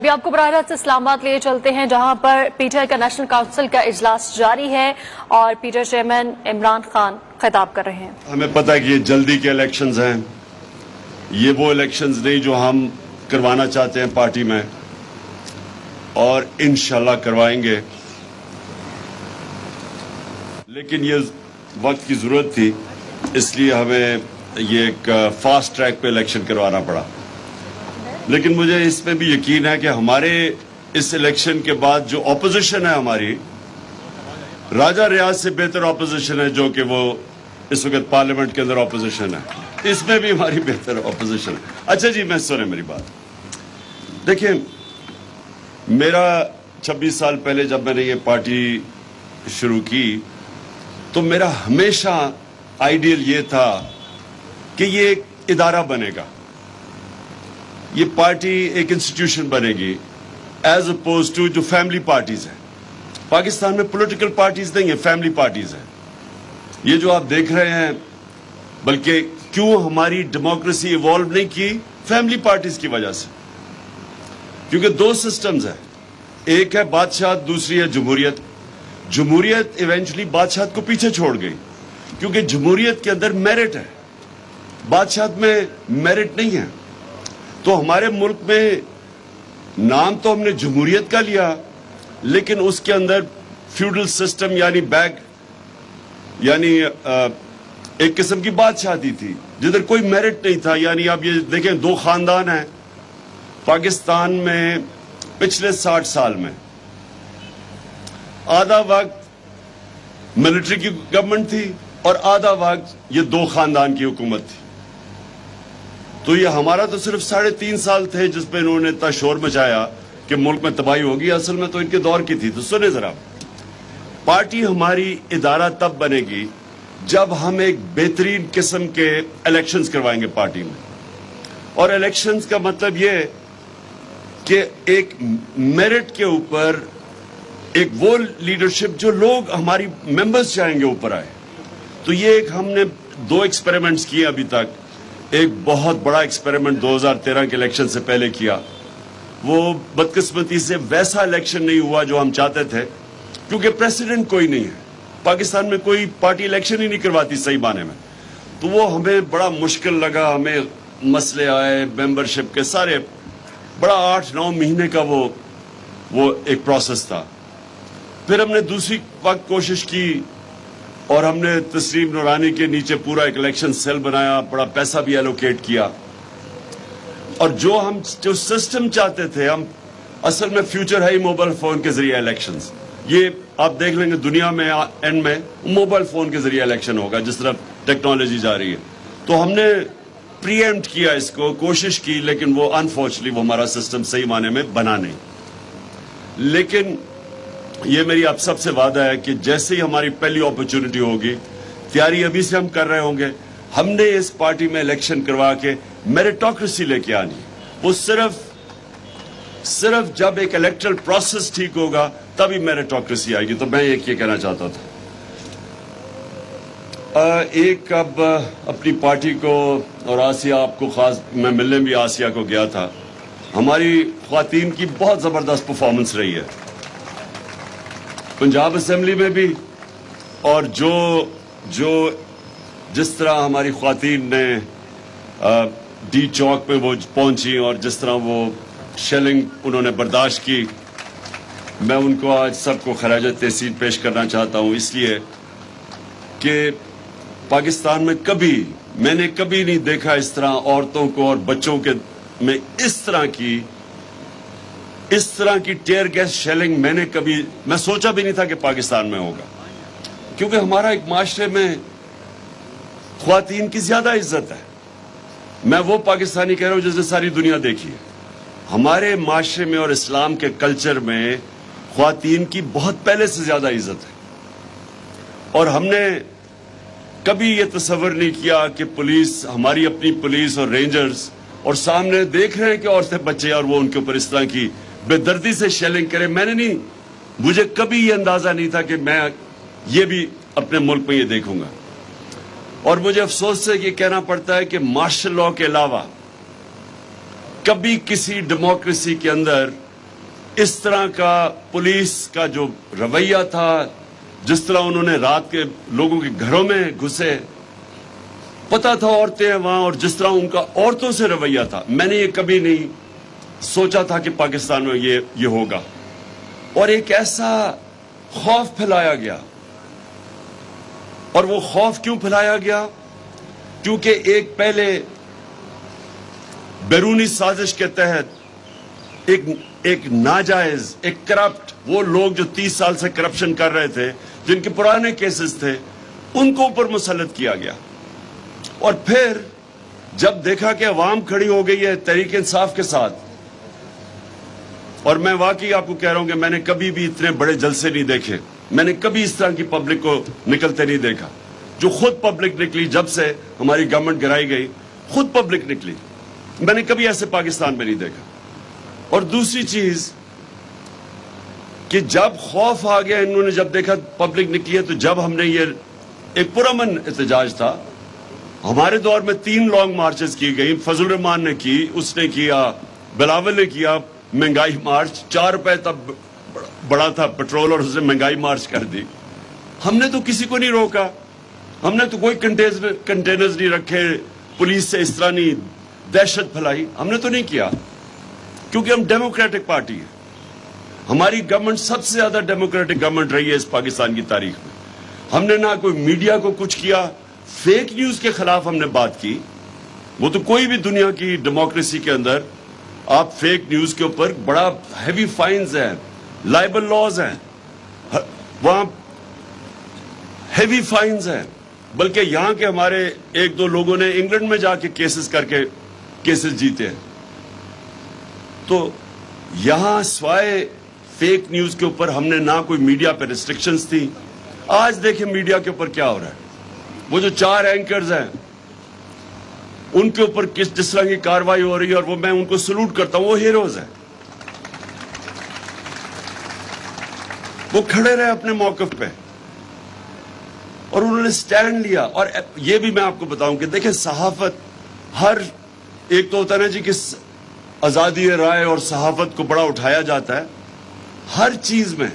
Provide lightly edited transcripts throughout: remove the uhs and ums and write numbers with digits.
ابھی آپ کو براہ راست اسلام آباد لے چلتے ہیں جہاں پر پی ٹی آئی کا نیشنل کونسل کا اجلاس جاری ہے اور P T I chairman Imran Khan خطاب کر رہے ہیں۔ ہمیں پتہ ہے کہ یہ جلدی کے الیکشنز ہیں، یہ وہ الیکشنز نہیں جو ہم کروانا چاہتے ہیں پارٹی میں، اور انشاءاللہ کروائیں گے، لیکن یہ وقت کی ضرورت تھی، اس لیے ہمیں یہ ایک فاسٹ ٹریک پہ الیکشن کروانا پڑا۔ لیکن مجھے اس میں بھی یقین ہے کہ ہمارے اس الیکشن کے بعد جو اپوزیشن ہے ہماری، راجہ ریاض سے بہتر اپوزیشن ہے جو کہ وہ اس وقت پارلیمنٹ کے اندر اپوزیشن ہے، اس میں بھی ہماری بہتر اپوزیشن ہے۔ اچھا جی، میں سنیں میری بات۔ دیکھیں، میرا 26 سال پہلے جب میں نے یہ پارٹی شروع کی تو میرا ہمیشہ آئیڈیل یہ تھا کہ یہ ایک ادارہ بنے گا، یہ پارٹی ایک انسٹیٹیوشن بنے گی، ایز اپوز ٹو جو فیملی پارٹیز ہیں۔ پاکستان میں پولیٹیکل پارٹیز نہیں ہیں، فیملی پارٹیز ہیں۔ یہ جو آپ دیکھ رہے ہیں، بلکہ کیوں ہماری ڈیموکریسی ایوالو نہیں کی؟ فیملی پارٹیز کی وجہ سے، کیونکہ دو سسٹمز ہیں، ایک ہے بادشاہت، دوسری ہے جمہوریت۔ جمہوریت ایونچولی بادشاہت کو پیچھے چھوڑ گئی، کیونکہ جمہوریت کے اندر میرٹ ہے، بادشاہت میں میرٹ نہیں ہے۔ تو ہمارے ملک میں نام تو ہم نے جمہوریت کا لیا، لیکن اس کے اندر فیوڈل سسٹم یعنی ایک قسم کی بادشاہتی تھی جدھر کوئی میرٹ نہیں تھا۔ یعنی آپ یہ دیکھیں، دو خاندان ہیں پاکستان میں پچھلے 60 سال میں، آدھا وقت ملٹری کی گورنمنٹ تھی اور آدھا وقت یہ دو خاندان کی حکومت تھی۔ تو یہ ہمارا تو صرف 3.5 سال تھے جس پہ انہوں نے اتنا شور مچایا کہ ملک میں تباہی ہوگی، اصل میں تو ان کے دور کی تھی۔ تو سنیں ذرا، پارٹی ہماری ادارہ تب بنے گی جب ہم ایک بہترین قسم کے الیکشنز کروائیں گے پارٹی میں، اور الیکشنز کا مطلب یہ کہ ایک میرٹ کے اوپر ایک وہ لیڈرشپ جو لوگ ہماری ممبرز چاہیں گے اوپر آئے۔ تو یہ ایک ہم نے 2 ایکسپیریمنٹس کیے ابھی تک۔ ایک بہت بڑا ایکسپیریمنٹ 2013 کے الیکشن سے پہلے کیا، وہ بدقسمتی سے ویسا الیکشن نہیں ہوا جو ہم چاہتے تھے، کیونکہ پریسیڈنٹ کوئی نہیں ہے پاکستان میں، کوئی پارٹی الیکشن ہی نہیں کرواتی صحیح معنی میں۔ تو وہ ہمیں بڑا مشکل لگا، ہمیں مسئلے آئے ممبرشپ کے سارے، بڑا 8-9 مہینے کا وہ ایک پروسیس تھا۔ پھر ہم نے دوسری وقت کوشش کی اور ہم نے تسلیم نورانی کے نیچے پورا ایک الیکشن سیل بنایا، بڑا پیسہ بھی ایلوکیٹ کیا، اور جو سسٹم چاہتے تھے ہم، اصل میں فیوچر ہے ہی موبائل فون کے ذریعے الیکشنز۔ یہ آپ دیکھ لیں گے دنیا میں اینڈ میں موبائل فون کے ذریعے الیکشن ہوگا جس طرح ٹیکنالوجی جا رہی ہے۔ تو ہم نے پری ایمپٹ کیا اس کو، کوشش کی، لیکن وہ انفارچونیٹلی وہ ہمارا سسٹم صحیح معنی میں بنا نہیں۔ لیکن یہ میری آپ سب سے وعدہ ہے کہ جیسے ہی ہماری پہلی اپرچونٹی ہوگی، تیاری ابھی سے ہم کر رہے ہوں گے، ہم نے اس پارٹی میں الیکشن کروا کے میریٹوکریسی لے کے آنی۔ وہ صرف جب ایک الیکٹرل پروسیس ٹھیک ہوگا تبھی میریٹوکریسی آئے گی۔ تو میں یہ کہنا چاہتا تھا، ایک اب اپنی پارٹی کو، اور آسیہ آپ کو خاص، میں ملنے بھی آسیہ کو گیا تھا، ہماری خواتین کی بہت زبردست پرفارمنس رہی ہے پنجاب اسمبلی میں بھی، اور جس طرح ہماری خواتین نے ڈی چوک پہ وہ پہنچی اور جس طرح وہ شیلنگ انہوں نے برداشت کی، میں ان کو آج سب کو خراج تحسین پیش کرنا چاہتا ہوں، اس لیے کہ پاکستان میں میں نے کبھی نہیں دیکھا اس طرح عورتوں کو اور بچوں کے میں اس طرح کی ٹیئر گیس شیلنگ میں سوچا بھی نہیں تھا کہ پاکستان میں ہوگا، کیونکہ ہمارا ایک معاشرے میں خواتین کی زیادہ عزت ہے۔ میں وہ پاکستانی کہہ رہا ہوں جس نے ساری دنیا دیکھی ہے۔ ہمارے معاشرے میں اور اسلام کے کلچر میں خواتین کی بہت پہلے سے زیادہ عزت ہے، اور ہم نے کبھی یہ تصور نہیں کیا کہ پولیس، ہماری اپنی پولیس اور رینجرز، اور سامنے دیکھ رہے ہیں کہ عورتیں بچے اور وہ ان کے اوپر اس طرح کی بے دردی سے شیلنگ کرے۔ مجھے کبھی یہ اندازہ نہیں تھا کہ میں یہ بھی اپنے ملک میں یہ دیکھوں گا، اور مجھے افسوس سے یہ کہنا پڑتا ہے کہ مارشل لاء کے علاوہ کبھی کسی ڈیموکریسی کے اندر اس طرح کا پولیس کا جو رویہ تھا، جس طرح انہوں نے رات کے لوگوں کے گھروں میں گھسے، پتا تھا عورتیں ہیں وہاں، اور جس طرح ان کا عورتوں سے رویہ تھا، میں نے یہ کبھی نہیں سوچا تھا کہ پاکستان میں یہ ہوگا. اور ایک ایسا خوف پھیلایا گیا. اور وہ خوف کیوں پھیلایا گیا؟ کیونکہ ایک پہلے بیرونی سازش کے تحت ایک ناجائز، ایک کرپٹ، وہ لوگ جو 30 سال سے کرپشن کر رہے تھے، جن کے پرانے کیسز تھے، ان کو اوپر مسلط کیا گیا. اور پھر جب دیکھا کہ عوام کھڑی ہو گئی ہے تحریک انصاف کے ساتھ، اور میں واقعی آپ کو کہہ رہا ہوں کہ میں نے کبھی بھی اتنے بڑے جلسے نہیں دیکھے، میں نے کبھی اس طرح کی پبلک کو نکلتے نہیں دیکھا. جو خود پبلک نکلی جب سے ہماری گورنمنٹ گرائی گئی، خود پبلک نکلی، میں نے کبھی ایسے پاکستان میں نہیں دیکھا. اور دوسری چیز کہ جب خوف آ گیا، انہوں نے جب دیکھا پبلک نکلی ہے، تو جب ہم نے یہ ایک پرامن احتجاج تھا، ہمارے دور میں 3 لانگ مارچز کی گئی. فضل الرحمان نے کی، اس نے کیا، بلاول نے کیا مہنگائی مارچ. 4 روپے تب بڑا تھا پیٹرول، اور اس نے مہنگائی مارچ کر دی. ہم نے تو کسی کو نہیں روکا، ہم نے تو کوئی کنٹینرز نہیں رکھے، پولیس سے اس طرح نہیں دہشت پھیلائی، ہم نے تو نہیں کیا، کیونکہ ہم ڈیموکریٹک پارٹی ہیں. ہماری گورنمنٹ سب سے زیادہ ڈیموکریٹک گورنمنٹ رہی ہے اس پاکستان کی تاریخ میں. ہم نے نہ کوئی میڈیا کو کچھ کیا، فیک نیوز کے خلاف ہم نے بات کی. وہ تو کوئی بھی دنیا کی ڈیموکریسی کے اندر آپ فیک نیوز کے اوپر بڑا ہیوی فائنز ہیں، لائبل لاز ہیں، وہاں ہیوی فائنز ہیں. بلکہ یہاں کے ہمارے 1-2 لوگوں نے انگلینڈ میں جا کے کیسز کر کے کیسز جیتے ہیں. تو یہاں سوائے فیک نیوز کے اوپر ہم نے نہ کوئی میڈیا پہ ریسٹرکشنز تھی. آج دیکھیں میڈیا کے اوپر کیا ہو رہا ہے. وہ جو 4 اینکرز ہیں ان کے اوپر جس طرح کی کاروائی ہو رہی ہے، اور وہ میں ان کو سلوٹ کرتا ہوں، وہ ہیروز ہیں. وہ کھڑے رہے اپنے موقف پہ اور انہوں نے سٹینڈ لیا. اور یہ بھی میں آپ کو بتاؤں کہ دیکھیں صحافت، ہر ایک تو ہوتا ہے نا جی کہ آزادی رائے اور صحافت کو بڑا اٹھایا جاتا ہے. ہر چیز میں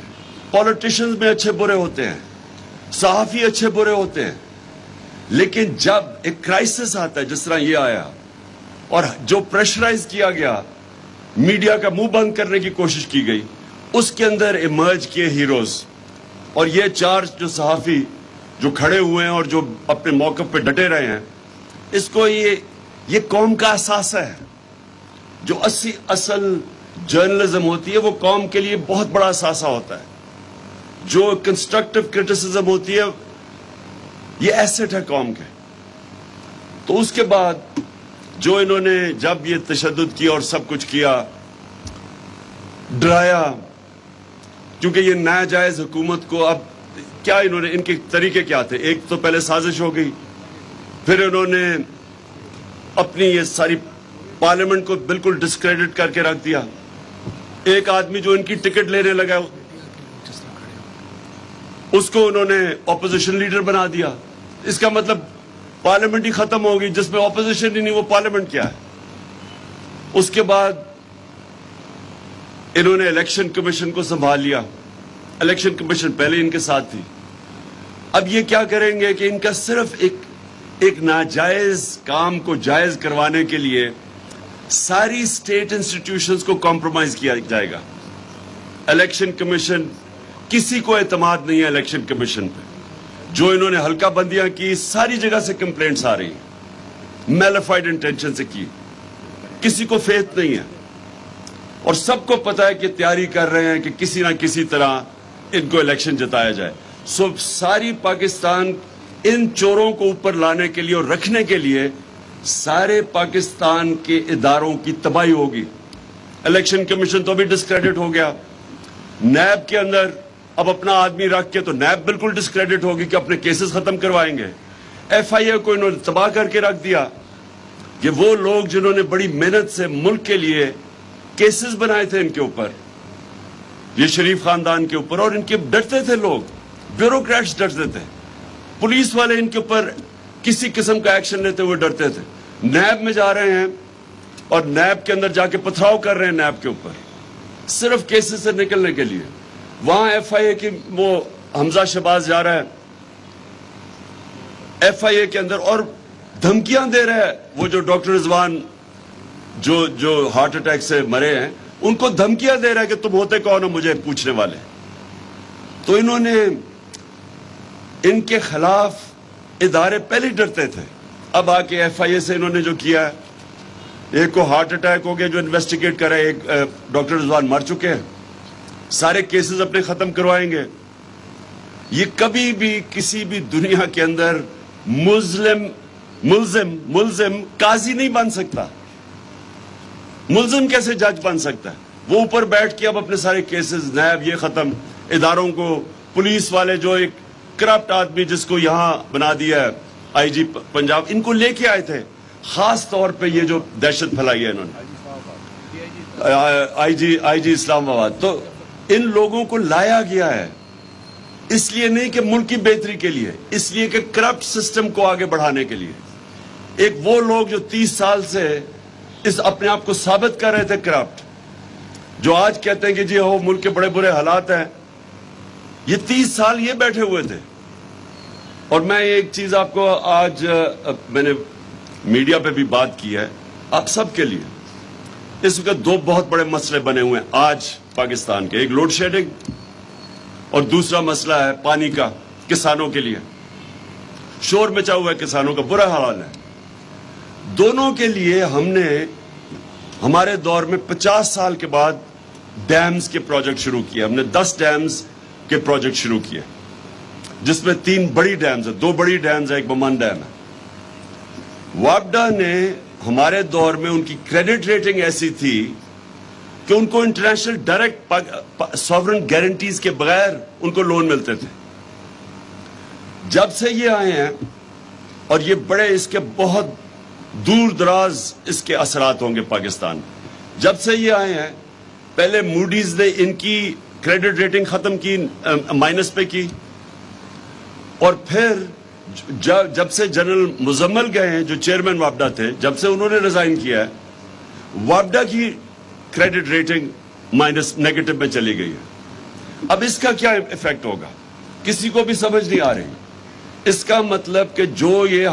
پولیٹیشنز میں اچھے برے ہوتے ہیں، صحافی اچھے برے ہوتے ہیں، لیکن جب ایک کرائسس آتا ہے جس طرح یہ آیا اور جو پریشرائز کیا گیا، میڈیا کا منہ بند کرنے کی کوشش کی گئی، اس کے اندر ایمرج کیے ہیروز. اور یہ 4 جو صحافی جو کھڑے ہوئے ہیں اور جو اپنے موقف پہ ڈٹے رہے ہیں، اس کو یہ قوم کا اثاثہ ہے. جو اصل جرنلزم ہوتی ہے وہ قوم کے لیے بہت بڑا اثاثہ ہوتا ہے. جو کنسٹرکٹیو کرٹیسزم ہوتی ہے یہ ایسٹ ہے قوم کے. تو اس کے بعد جو انہوں نے جب یہ تشدد کیا اور سب کچھ کیا، ڈرایا، کیونکہ یہ ناجائز حکومت کو اب کیا انہوں نے، ان کے طریقے کیا تھے؟ ایک تو پہلے سازش ہو گئی، پھر انہوں نے اپنی یہ ساری پارلیمنٹ کو بالکل ڈسکریڈٹ کر کے رکھ دیا. ایک آدمی جو ان کی ٹکٹ لینے لگا اس کو انہوں نے اپوزیشن لیڈر بنا دیا. اس کا مطلب پارلیمنٹ ہی ختم ہوگی، جس میں اپوزیشن ہی نہیں، وہ پارلیمنٹ کیا ہے؟ اس کے بعد انہوں نے الیکشن کمیشن کو سنبھال لیا. الیکشن کمیشن پہلے ان کے ساتھ تھی. اب یہ کیا کریں گے کہ ان کا صرف ایک ناجائز کام کو جائز کروانے کے لیے ساری اسٹیٹ انسٹیٹیوشنز کو کمپرومائز کیا جائے گا. الیکشن کمیشن، کسی کو اعتماد نہیں ہے الیکشن کمیشن پہ. جو انہوں نے حلقہ بندیاں کی، ساری جگہ سے کمپلینٹس آ رہی ہیں، میلیفائڈ انٹینشن سے کی، کسی کو فیتھ نہیں ہے. اور سب کو پتا ہے کہ تیاری کر رہے ہیں کہ کسی نہ کسی طرح ان کو الیکشن جتایا جائے. ساری پاکستان ان چوروں کو اوپر لانے کے لیے اور رکھنے کے لیے سارے پاکستان کے اداروں کی تباہی ہوگی. الیکشن کمیشن تو ابھی ڈسکریڈٹ ہو گیا. نیب کے اندر اب اپنا آدمی رکھ کے تو نیب بالکل ڈسکریڈٹ ہوگی کہ اپنے کیسز ختم کروائیں گے. ایف آئی اے کو انہوں نے تباہ کر کے رکھ دیا کہ وہ لوگ جنہوں نے بڑی محنت سے ملک کے لیے کیسز بنائے تھے ان کے اوپر، یہ شریف خاندان کے اوپر، اور ان کے ڈرتے تھے لوگ، بیوروکریٹس ڈرتے تھے، پولیس والے ان کے اوپر کسی قسم کا ایکشن لیتے ہوئے ڈرتے تھے. نیب میں جا رہے ہیں اور نیب کے اندر جا کے پتھراؤ کر رہے ہیں نیب کے اوپر. صرف کیسز سے نکلنے کے لیے. وہاں ایف آئی اے کی وہ حمزہ شہباز جا رہا ہے ایف آئی اے کے اندر اور دھمکیاں دے رہا ہے. وہ جو ڈاکٹر رضوان جو ہارٹ اٹیک سے مرے ہیں ان کو دھمکیاں دے رہا ہے کہ تم ہوتے کون ہو مجھے پوچھنے والے. تو انہوں نے ان کے خلاف ادارے پہلے ڈرتے تھے. اب آ کے ایف آئی اے سے انہوں نے جو کیا ہے, ایک کو ہارٹ اٹیک ہو گیا جو انویسٹیگیٹ کرے, ایک ڈاکٹر رضوان مر چکے ہیں, سارے کیسز اپنے ختم کروائیں گے. یہ کبھی بھی کسی بھی دنیا کے اندر ملزم قاضی نہیں بن سکتا. ملزم کیسے جج بن سکتا ہے؟ وہ اوپر بیٹھ کے اب اپنے سارے کیسز نیب یہ ختم, اداروں کو پولیس والے جو ایک کرپٹ آدمی جس کو یہاں بنا دیا ہے آئی جی پنجاب, ان کو لے کے آئے تھے خاص طور پہ یہ جو دہشت پھیلائی ہے انہوں نے آئی جی اسلام آباد. تو ان لوگوں کو لایا گیا ہے اس لیے نہیں کہ ملک کی بہتری کے لیے, اس لیے کہ کرپٹ سسٹم کو آگے بڑھانے کے لیے. ایک وہ لوگ جو 30 سال سے اس اپنے آپ کو ثابت کر رہے تھے کرپٹ, جو آج کہتے ہیں کہ جی ہو ملک کے بڑے برے حالات ہیں, یہ 30 سال یہ بیٹھے ہوئے تھے. اور میں ایک چیز آپ کو آج میں نے میڈیا پہ بھی بات کی ہے آپ سب کے لیے. اس وقت دو بہت بڑے مسئلے بنے ہوئے ہیں آج پاکستان کے, ایک لوڈ شیڈنگ اور دوسرا مسئلہ ہے پانی کا کسانوں کے لیے. شور مچا ہوا ہے, کسانوں کا برا حال ہے. دونوں کے لیے ہم نے ہمارے دور میں 50 سال کے بعد ڈیمز کے پروجیکٹ شروع کیے. ہم نے 10 ڈیمز کے پروجیکٹ شروع کیے جس میں 3 بڑی ڈیمز ہیں, 2 بڑی ڈیمز ہیں, ایک بمن ڈیم ہے. وابڈا نے ہمارے دور میں ان کی کریڈٹ ریٹنگ ایسی تھی کہ ان کو انٹرنیشنل ڈائریکٹ سوورن گارنٹیز کے بغیر ان کو لون ملتے تھے. جب سے یہ آئے ہیں اور یہ بڑے اس کے بہت دور دراز اس کے اثرات ہوں گے پاکستان, جب سے یہ آئے ہیں پہلے موڈیز نے ان کی کریڈٹ ریٹنگ ختم کی, مائنس پہ کی, اور پھر جب سے جنرل مزمل گئے ہیں جو چیئرمین وابڈا تھے, جب سے انہوں نے ریزائن کیا ہے وابڈا کی کریڈٹ ریٹنگ مائنس نیگیٹو میں چلی گئی ہے. اب اس کا کیا ایفیکٹ ہوگا کسی کو بھی سمجھ نہیں آ رہی. اس کا مطلب کہ جو یہ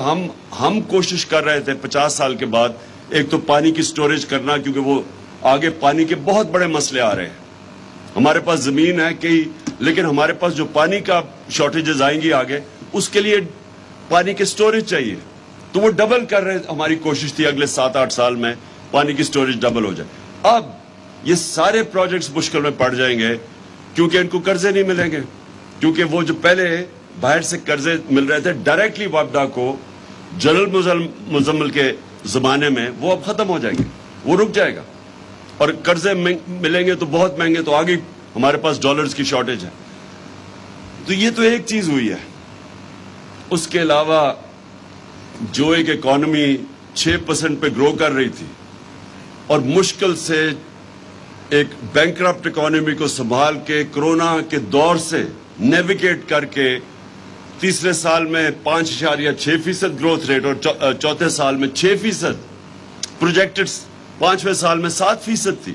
ہم کوشش کر رہے تھے 50 سال کے بعد, ایک تو پانی کی سٹوریج کرنا, کیونکہ وہ آگے پانی کے بہت بڑے مسئلے آ رہے ہیں. ہمارے پاس زمین ہے کئی, لیکن ہمارے پاس جو پانی کا شارٹیجز آئیں گی آگے, اس کے لیے پانی کی سٹوریج چاہیے. تو وہ ڈبل کر رہے, ہماری کوشش تھی اگلے 7-8 سال میں پانی کی سٹوریج ڈبل ہو جائے. اب یہ سارے پروجیکٹس مشکل میں پڑ جائیں گے کیونکہ ان کو قرضے نہیں ملیں گے, کیونکہ وہ جو پہلے باہر سے قرضے مل رہے تھے ڈائریکٹلی وابڈا کو جنرل مزمل کے زمانے میں, وہ اب ختم ہو جائیں گے, وہ رک جائے گا. اور قرضے ملیں گے تو بہت مہنگے, تو آگے ہمارے پاس ڈالرز کی شارٹیج ہے. تو یہ تو ایک چیز ہوئی ہے. اس کے علاوہ جو ایک اکانومی 6% پہ گرو کر رہی تھی اور مشکل سے ایک بینکرپٹ اکانومی کو سنبھال کے کرونا کے دور سے نیویگیٹ کر کے تیسرے سال میں 5.6% گروتھ ریٹ اور چوتھے سال میں 6%, پروجیکٹڈ 5ویں سال میں 7% تھی,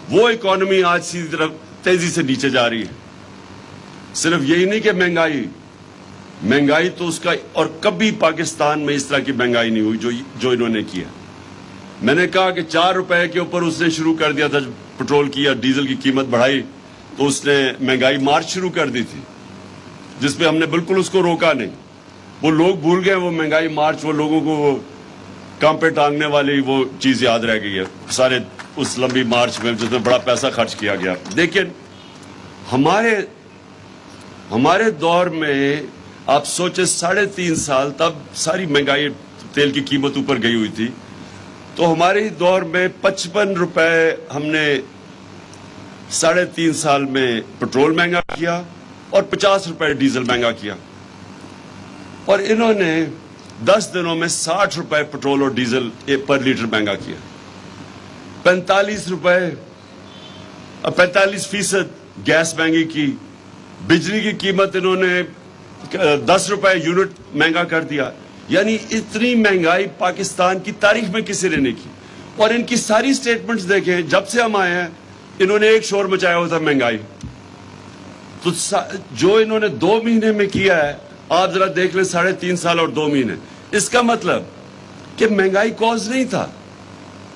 وہ اکانومی آج سیدھی طرف تیزی سے نیچے جا رہی ہے. صرف یہی نہیں کہ مہنگائی تو اس کا, اور کبھی پاکستان میں اس طرح کی مہنگائی نہیں ہوئی جو انہوں نے کیا. میں نے کہا کہ 4 روپے کے اوپر اس نے شروع کر دیا تھا, پٹرول کی یا ڈیزل کی قیمت بڑھائی تو اس نے مہنگائی مارچ شروع کر دی تھی, جس پہ ہم نے بالکل اس کو روکا نہیں. وہ لوگ بھول گئے وہ مہنگائی مارچ, وہ لوگوں کو وہ کام پہ ٹانگنے والی وہ چیز یاد رہ گئی ہے سارے اس لمبی مارچ میں جس میں بڑا پیسہ خرچ کیا گیا. لیکن ہمارے دور میں آپ سوچے 3.5 سال تب ساری مہنگائی, تیل کی قیمت اوپر گئی ہوئی تھی, تو ہمارے دور میں 55 روپے ہم نے 3.5 سال میں پٹرول مہنگا کیا اور 50 روپے ڈیزل مہنگا کیا. اور انہوں نے 10 دنوں میں 60 روپے پٹرول اور ڈیزل پر لیٹر مہنگا کیا. 45% گیس مہنگی کی, بجلی کی قیمت انہوں نے 10 روپے یونٹ مہنگا کر دیا. یعنی اتنی مہنگائی پاکستان کی تاریخ میں کسی نے نہیں کی. اور ان کی ساری سٹیٹمنٹس دیکھیں جب سے ہم آئے ہیں, انہوں نے ایک شور مچایا ہوا تھا مہنگائی. تو جو انہوں نے 2 مہینے میں کیا ہے آپ ذرا دیکھ لیں 3.5 سال اور 2 مہینے. اس کا مطلب کہ مہنگائی کوز نہیں تھا,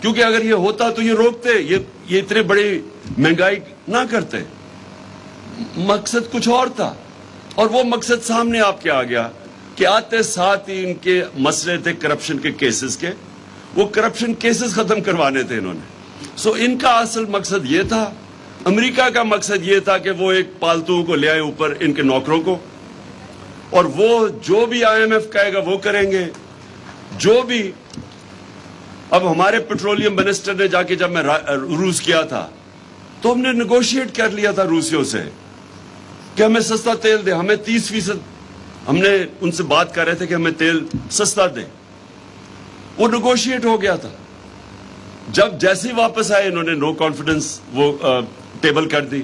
کیونکہ اگر یہ ہوتا تو یہ روکتے, یہ اتنے بڑی مہنگائی نہ کرتے. مقصد کچھ اور تھا, اور وہ مقصد سامنے آپ کے آ گیا کہ آتے ساتھ ہی ان کے مسئلے تھے کرپشن کے کیسز کے, وہ کرپشن کیسز ختم کروانے تھے انہوں نے. سو ان کا اصل مقصد یہ تھا. امریکہ کا مقصد یہ تھا کہ وہ ایک پالتو کو لے آئے اوپر ان کے نوکروں کو, اور وہ جو بھی IMF کہے گا وہ کریں گے. جو بھی اب ہمارے پیٹرولیم منسٹر نے جا کے, جب میں روس کیا تھا تو ہم نے نیگوشیٹ کر لیا تھا روسیوں سے کہ ہمیں سستا تیل دے, ہمیں 30%, ہم نے ان سے بات کر رہے تھے کہ ہمیں تیل سستا دے. وہ نیگوشیٹ ہو گیا تھا. جب جیسے ہی واپس آئے انہوں نے نو کانفیڈنس وہ ٹیبل کر دی.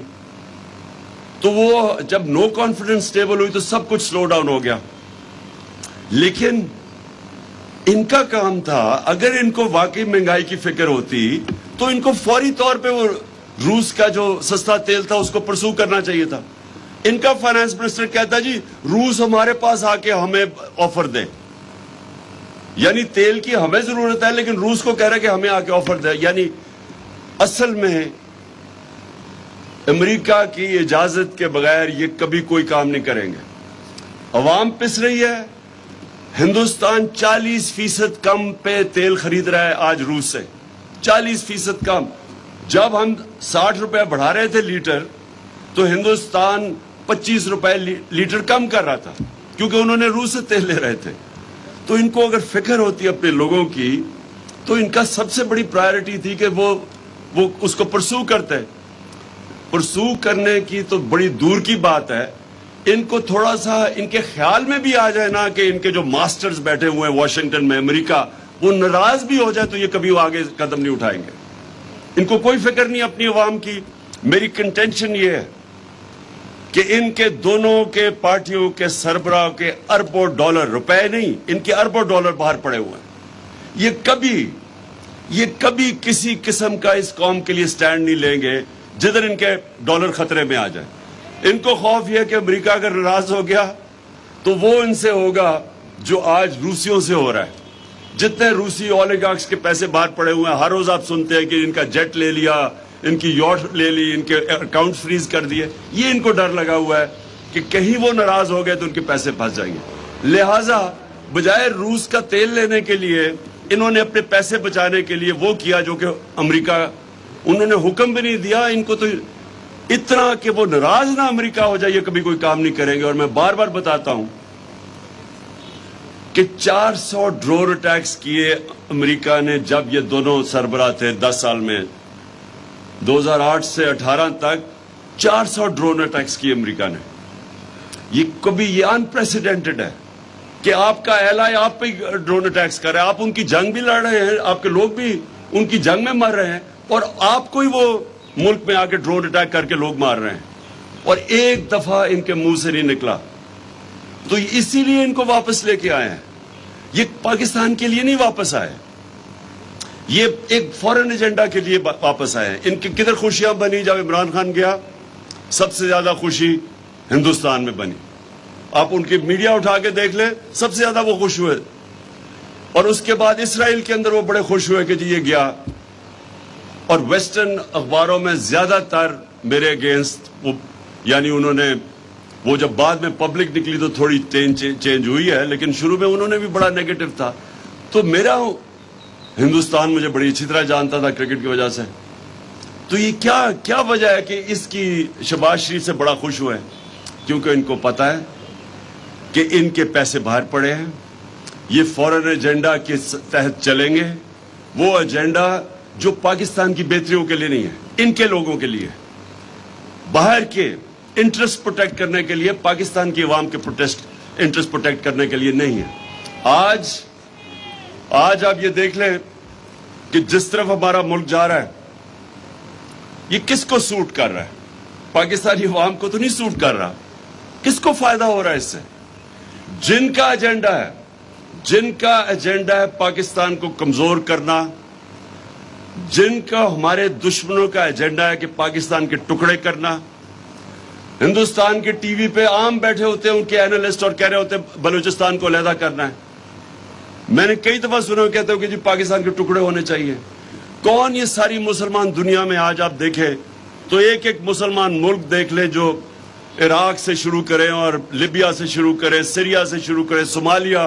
تو وہ جب نو کانفیڈنس ٹیبل ہوئی تو سب کچھ سلو ڈاؤن ہو گیا. لیکن ان کا کام تھا, اگر ان کو واقعی مہنگائی کی فکر ہوتی تو ان کو فوری طور پہ وہ روس کا جو سستا تیل تھا اس کو پرسو کرنا چاہیے تھا. ان کا فائنانس منسٹر کہتا جی روس ہمارے پاس آ کے ہمیں آفر دے, یعنی تیل کی ہمیں ضرورت ہے لیکن روس کو کہہ رہا ہے کہ ہمیں آ کے آفر دے. یعنی اصل میں امریکہ کی اجازت کے بغیر یہ کبھی کوئی کام نہیں کریں گے. عوام پس رہی ہے. ہندوستان 40% کم پہ تیل خرید رہا ہے آج روس سے, 40% کم. جب ہم 60 روپے بڑھا رہے تھے لیٹر تو ہندوستان 25 روپے لیٹر کم کر رہا تھا, کیونکہ انہوں نے روس سے تیل لے رہے تھے. تو ان کو اگر فکر ہوتی اپنے لوگوں کی تو ان کا سب سے بڑی پرائرٹی تھی کہ وہ اس کو پرسو کرتے. پرسو کرنے کی تو بڑی دور کی بات ہے. ان کو تھوڑا سا ان کے خیال میں بھی آ جائے نا کہ ان کے جو ماسٹرز بیٹھے ہوئے ہیں واشنگٹن میں امریکہ, وہ ناراض بھی ہو جائے تو یہ کبھی وہ آگے قدم نہیں اٹھائیں گے. ان کو کوئی فکر نہیں اپنی عوام کی. میری کنٹینشن یہ ہے کہ ان کے دونوں کے پارٹیوں کے سربراہ کے اربوں ڈالر, روپے نہیں, ان کے اربوں ڈالر باہر پڑے ہوئے ہیں. یہ کبھی کسی قسم کا اس قوم کے لیے سٹینڈ نہیں لیں گے جدھر ان کے ڈالر خطرے میں آ جائے. ان کو خوف یہ ہے کہ امریکہ اگر ناراض ہو گیا تو وہ ان سے ہوگا جو آج روسیوں سے ہو رہا ہے. جتنے روسی اولیگارکس کے پیسے باہر پڑے ہوئے ہیں, ہر روز آپ سنتے ہیں کہ ان کا جیٹ لے لیا, ان کی یاٹ لے لی, ان کے اکاؤنٹ فریز کر دیے. یہ ان کو ڈر لگا ہوا ہے کہ کہیں وہ ناراض ہو گئے تو ان کے پیسے پھنس جائیں گے. لہٰذا بجائے روس کا تیل لینے کے لیے انہوں نے اپنے پیسے بچانے کے لیے وہ کیا جو کہ امریکہ, انہوں نے حکم بھی نہیں دیا ان کو, تو اتنا کہ وہ ناراض نہ امریکہ ہو جائے, یہ کبھی کوئی کام نہیں کریں گے. اور میں بار بار بتاتا ہوں کہ 400 ڈرون اٹیکس کیے امریکہ نے جب یہ دونوں سربراہ تھے 10 سال میں, 2008 سے 18 تک 400 ڈرون اٹیکس کیے امریکہ نے. یہ انپریسیڈنٹڈ ہے کہ آپ کا ایلائی آپ پہ ڈرون اٹیکس کر رہے ہیں. آپ ان کی جنگ بھی لڑ رہے ہیں, آپ کے لوگ بھی ان کی جنگ میں مر رہے ہیں, اور آپ کو ہی وہ ملک میں آ کے ڈرون اٹیک کر کے لوگ مار رہے ہیں, اور ایک دفعہ ان کے منہ سے نہیں نکلا. تو اسی لیے ان کو واپس لے کے آئے ہیں. یہ پاکستان کے لیے نہیں واپس آئے, یہ ایک فورن ایجنڈا کے لیے واپس آئے ہیں. ان کی کدھر خوشیاں بنی جب عمران خان گیا؟ سب سے زیادہ خوشی ہندوستان میں بنی. آپ ان کی میڈیا اٹھا کے دیکھ لیں, سب سے زیادہ وہ خوش ہوئے. اور اس کے بعد اسرائیل کے اندر وہ بڑے خوش ہوئے کہ جی یہ گیا. اور ویسٹرن اخباروں میں زیادہ تر میرے اگینسٹ, یعنی انہوں نے وہ جب بعد میں پبلک نکلی تو تھوڑی چینج ہوئی ہے, لیکن شروع میں انہوں نے بھی بڑا نیگیٹو تھا. تو میرا ہندوستان مجھے بڑی اچھی طرح جانتا تھا کرکٹ کی وجہ سے. تو یہ کیا وجہ ہے کہ اس کی شہباز شریف سے بڑا خوش ہوئے؟ کیونکہ ان کو پتا ہے کہ ان کے پیسے باہر پڑے ہیں, یہ فورن ایجنڈا کے تحت چلیں گے. وہ ایجنڈا جو پاکستان کی بہتریوں کے لیے نہیں ہے, ان کے لوگوں کے لیے, باہر کے انٹرسٹ پروٹیکٹ کرنے کے لیے, پاکستان کی عوام کے انٹرسٹ پروٹیکٹ کرنے کے لیے نہیں ہے. آج آپ یہ دیکھ لیں کہ جس طرف ہمارا ملک جا رہا ہے یہ کس کو سوٹ کر رہا ہے؟ پاکستانی عوام کو تو نہیں سوٹ کر رہا. کس کو فائدہ ہو رہا ہے اس سے؟ جن کا ایجنڈا ہے پاکستان کو کمزور کرنا, جن کا ہمارے دشمنوں کا ایجنڈا ہے کہ پاکستان کے ٹکڑے کرنا. ہندوستان کے ٹی وی پہ عام بیٹھے ہوتے ہیں ان کے اینالسٹ اور کہہ رہے ہوتے ہیں بلوچستان کو علیحدہ کرنا ہے. میں نے کئی دفعہ سنا کہتے ہو کہ جی پاکستان کے ٹکڑے ہونے چاہیے. کون یہ ساری مسلمان دنیا میں آج آپ دیکھیں تو ایک ایک مسلمان ملک دیکھ لیں جو عراق سے شروع کریں اور لیبیا سے شروع کریں, سیریا سے شروع کریں, صومالیہ,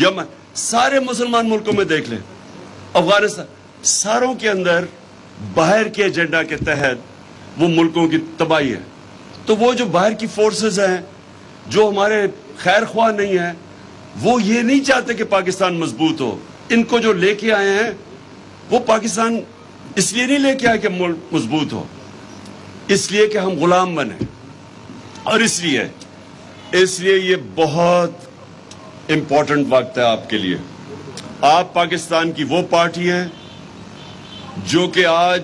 یمن, سارے مسلمان ملکوں میں دیکھ لیں, افغانستان, ساروں کے اندر باہر کے ایجنڈا کے تحت وہ ملکوں کی تباہی ہے. تو وہ جو باہر کی فورسز ہیں جو ہمارے خیر خواہ نہیں ہیں وہ یہ نہیں چاہتے کہ پاکستان مضبوط ہو. ان کو جو لے کے آئے ہیں وہ پاکستان اس لیے نہیں لے کے آئے کہ ملک مضبوط ہو, اس لیے کہ ہم غلام بنے. اور اس لیے یہ بہت امپورٹنٹ وقت ہے آپ کے لیے. آپ پاکستان کی وہ پارٹی ہیں جو کہ آج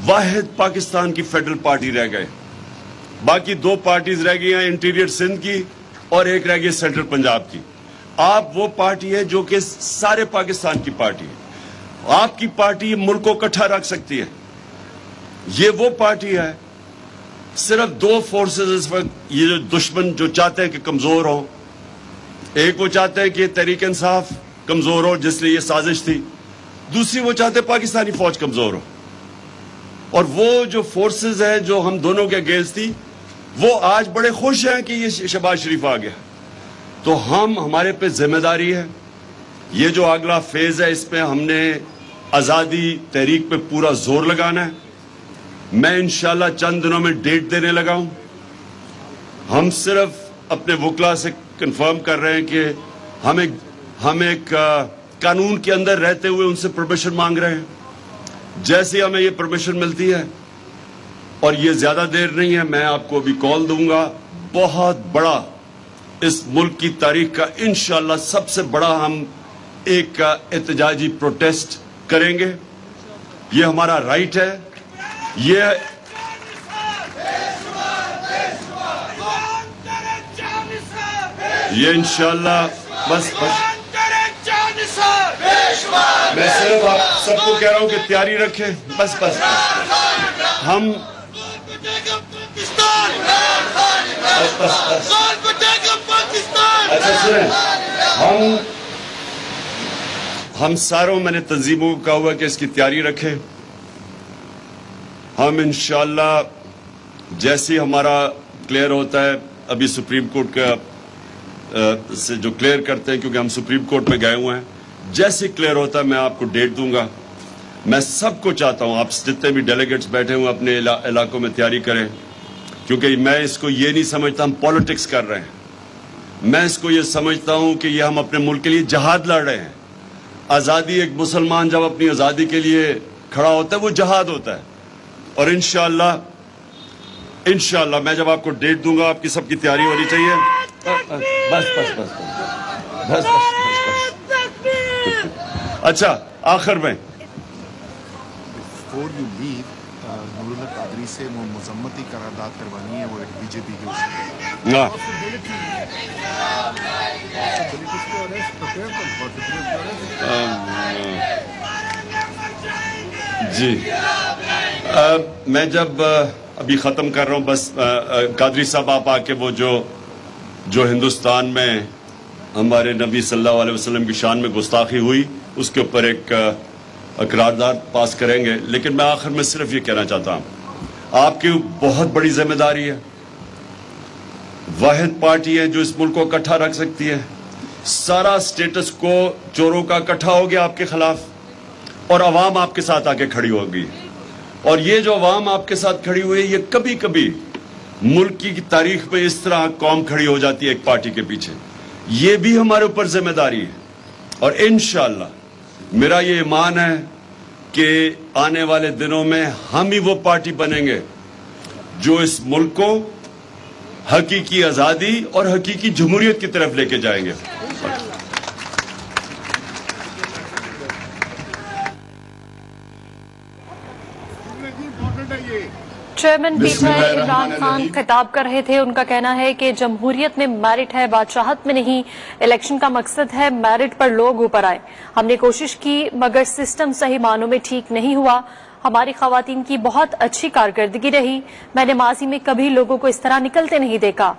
واحد پاکستان کی فیڈرل پارٹی رہ گئے. باقی دو پارٹیز رہ گئی ہیں, انٹیریئر سندھ کی اور ایک رہ گئی سینٹرل پنجاب کی. آپ وہ پارٹی ہے جو کہ سارے پاکستان کی پارٹی ہے. آپ کی پارٹی ملک کو اکٹھا رکھ سکتی ہے. یہ وہ پارٹی ہے, صرف دو فورسز اس وقت یہ جو دشمن جو چاہتے ہیں کہ کمزور ہوں. ایک وہ چاہتے ہیں کہ تحریک انصاف کمزور ہو جس لیے یہ سازش تھی, دوسری وہ چاہتے ہیں پاکستانی فوج کمزور ہو. اور وہ جو فورسز ہیں جو ہم دونوں کے اگینسٹ تھی وہ آج بڑے خوش ہیں کہ یہ شہباز شریف آ گیا. تو ہمارے پہ ذمہ داری ہے. یہ جو اگلا فیز ہے اس پہ ہم نے آزادی تحریک پہ پورا زور لگانا ہے. میں انشاءاللہ چند دنوں میں ڈیٹ دینے لگا ہوں. ہم صرف اپنے وکلا سے کنفرم کر رہے ہیں کہ ہم ایک قانون کے اندر رہتے ہوئے ان سے پرمیشن مانگ رہے ہیں. جیسے ہمیں یہ پرمیشن ملتی ہے اور یہ زیادہ دیر نہیں ہے, میں آپ کو ابھی کال دوں گا. بہت بڑا اس ملک کی تاریخ کا انشاءاللہ سب سے بڑا ہم ایک احتجاجی پروٹیسٹ کریں گے. یہ ہمارا رائٹ ہے. یہ انشاءاللہ بس میں صرف آپ سب کو کہہ رہا ہوں کہ تیاری رکھیں. بس ہم اچھا سنیں, ہم ساروں میں نے تنظیموں کو کہا ہوا کہ اس کی تیاری رکھیں. ہم انشاءاللہ جیسے ہمارا کلیئر ہوتا ہے, ابھی سپریم کورٹ کا سے جو کلیئر کرتے ہیں کیونکہ ہم سپریم کورٹ میں گئے ہوئے ہیں, جیسے کلیئر ہوتا ہے میں آپ کو ڈیٹ دوں گا. میں سب کو چاہتا ہوں آپ جتنے بھی ڈیلیگیٹس بیٹھے ہوئے اپنے علاقوں میں تیاری کریں, کیونکہ میں اس کو یہ نہیں سمجھتا ہم پالیٹکس کر رہے ہیں. میں اس کو یہ سمجھتا ہوں کہ یہ ہم اپنے ملک کے لیے جہاد لڑ رہے ہیں. آزادی, ایک مسلمان جب اپنی آزادی کے لیے کھڑا ہوتا ہے وہ جہاد ہوتا ہے. اور انشاءاللہ میں جب آپ کو ڈیٹ دوں گا آپ کی سب کی تیاری ہونی چاہیے. بس اچھا آخر میں بفور یو لیو, نور اللہ قادری سے وہ مذمتی قرارداد کروانی ہے, وہ ایک بی جے پی کے جی. میں جب ابھی ختم کر رہا ہوں, بس قادری صاحب آپ آ کے وہ جو ہندوستان میں ہمارے نبی صلی اللہ علیہ وسلم کی شان میں گستاخی ہوئی اس کے اوپر ایک قرارداد پاس کریں گے. لیکن میں آخر میں صرف یہ کہنا چاہتا ہوں آپ کی بہت بڑی ذمہ داری ہے. واحد پارٹی ہے جو اس ملک کو اکٹھا رکھ سکتی ہے. سارا سٹیٹس کو چوروں کا اکٹھا ہو گیا آپ کے خلاف اور عوام آپ کے ساتھ آ کے کھڑی ہوگی. اور یہ جو عوام آپ کے ساتھ کھڑی ہوئی ہے یہ کبھی کبھی ملک کی تاریخ میں اس طرح قوم کھڑی ہو جاتی ہے ایک پارٹی کے پیچھے. یہ بھی ہمارے اوپر ذمہ داری ہے. اور انشاءاللہ میرا یہ ایمان ہے کہ آنے والے دنوں میں ہم ہی وہ پارٹی بنیں گے جو اس ملک کو حقیقی آزادی اور حقیقی جمہوریت کی طرف لے کے جائیں گے. چیئرمین پیٹر بسم عمران اللہ خان خطاب کر رہے تھے. ان کا کہنا ہے کہ جمہوریت میں میرٹ ہے، بادشاہت میں نہیں. الیکشن کا مقصد ہے میرٹ پر لوگ اوپر آئے. ہم نے کوشش کی مگر سسٹم صحیح معنوں میں ٹھیک نہیں ہوا. ہماری خواتین کی بہت اچھی کارکردگی رہی. میں نے ماضی میں کبھی لوگوں کو اس طرح نکلتے نہیں دیکھا.